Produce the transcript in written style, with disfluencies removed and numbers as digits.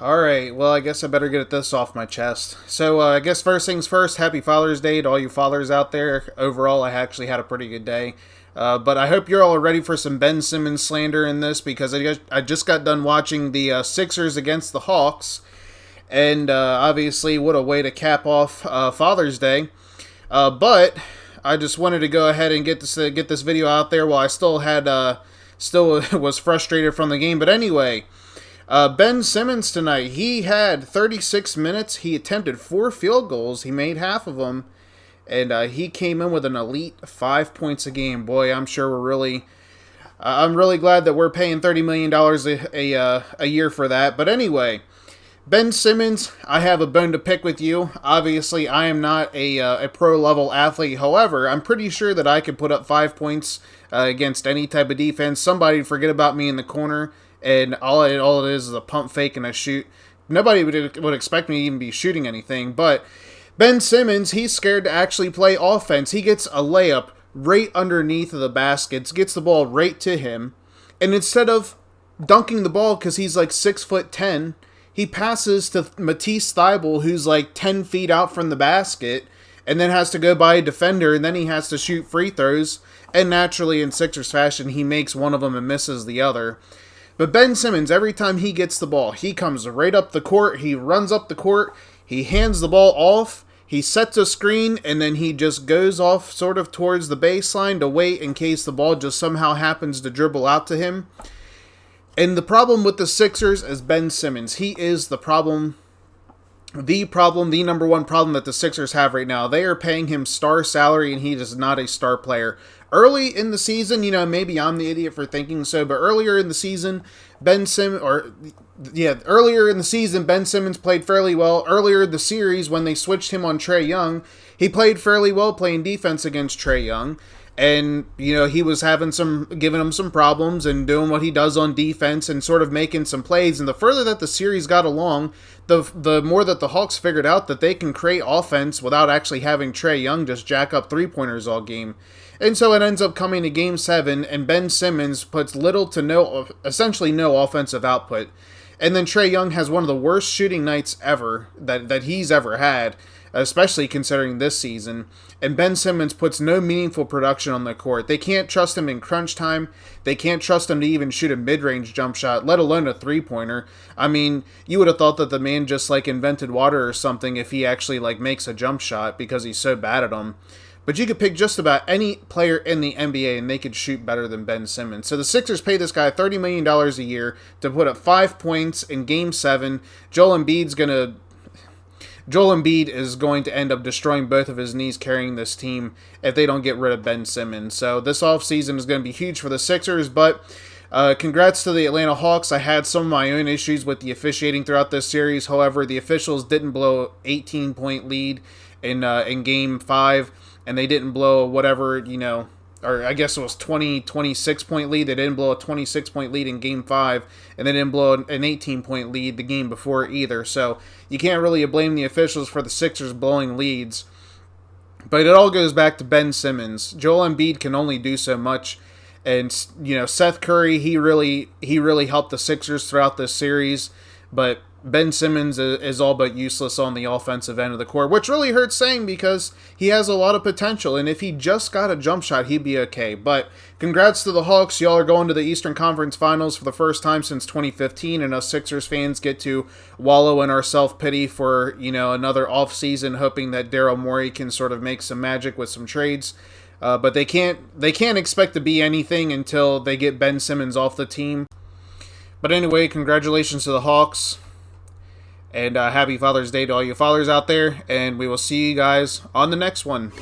Alright, well, I guess I better get this off my chest. So, I guess first things first, happy Father's Day to all you fathers out there. Overall, I actually had a pretty good day. But I hope you're all ready for some Ben Simmons slander in this, because I just got done watching the Sixers against the Hawks. And obviously, what a way to cap off Father's Day. But I just wanted to go ahead and get this video out there while I still was frustrated from the game. But anyway, Ben Simmons tonight, he had 36 minutes. He attempted 4 field goals. He made half of them. And he came in with an elite 5 points a game. Boy, I'm really glad that we're paying $30 million a year for that. But anyway, Ben Simmons, I have a bone to pick with you. Obviously, I am not a pro-level athlete. However, I'm pretty sure that I could put up 5 points against any type of defense. Somebody would forget about me in the corner, and all it is a pump fake and a shoot. Nobody would expect me to even be shooting anything. But Ben Simmons, he's scared to actually play offense. He gets a layup right underneath of the baskets, gets the ball right to him, and instead of dunking the ball because he's like 6'10", he passes to Matisse Thybulle, who's like 10 feet out from the basket, and then has to go by a defender, and then he has to shoot free throws, and naturally, in Sixers fashion, he makes one of them and misses the other. But Ben Simmons, every time he gets the ball, he comes right up the court, he runs up the court, he hands the ball off, he sets a screen, and then he just goes off sort of towards the baseline to wait in case the ball just somehow happens to dribble out to him. And the problem with the Sixers is Ben Simmons. He is the number one problem that the Sixers have right now. They are paying him star salary, and he is not a star player. Early in the season, maybe I'm the idiot for thinking so, but earlier in the season, Ben Simmons played fairly well. Earlier in the series, when they switched him on Trae Young, he played fairly well playing defense against Trae Young. And, he was giving him some problems and doing what he does on defense and sort of making some plays. And the further that the series got along, the more that the Hawks figured out that they can create offense without actually having Trae Young just jack up three-pointers all game. And so it ends up coming to Game 7, and Ben Simmons puts essentially no offensive output. And then Trae Young has one of the worst shooting nights ever that he's ever had, especially considering this season. And Ben Simmons puts no meaningful production on the court. They can't trust him in crunch time. They can't trust him to even shoot a mid-range jump shot, let alone a three-pointer. I mean, you would have thought that the man just invented water or something if he actually makes a jump shot, because he's so bad at them. But you could pick just about any player in the NBA and they could shoot better than Ben Simmons. So the Sixers pay this guy $30 million a year to put up 5 points in Game 7. Joel Embiid is going to end up destroying both of his knees carrying this team if they don't get rid of Ben Simmons. So this offseason is going to be huge for the Sixers, but congrats to the Atlanta Hawks. I had some of my own issues with the officiating throughout this series. However, the officials didn't blow an 18-point lead in Game 5, and they didn't blow whatever, or I guess it was 26-point lead. They didn't blow a 26-point lead in Game 5, and they didn't blow an 18-point lead the game before either. So you can't really blame the officials for the Sixers blowing leads. But it all goes back to Ben Simmons. Joel Embiid can only do so much. And, Seth Curry, he really helped the Sixers throughout this series. But Ben Simmons is all but useless on the offensive end of the court, which really hurts saying because he has a lot of potential, and if he just got a jump shot, he'd be okay. But congrats to the Hawks. Y'all are going to the Eastern Conference Finals for the first time since 2015, and us Sixers fans get to wallow in our self-pity for, another offseason, hoping that Daryl Morey can sort of make some magic with some trades. But they can't expect to be anything until they get Ben Simmons off the team. But anyway, congratulations to the Hawks. And happy Father's Day to all you fathers out there. And we will see you guys on the next one.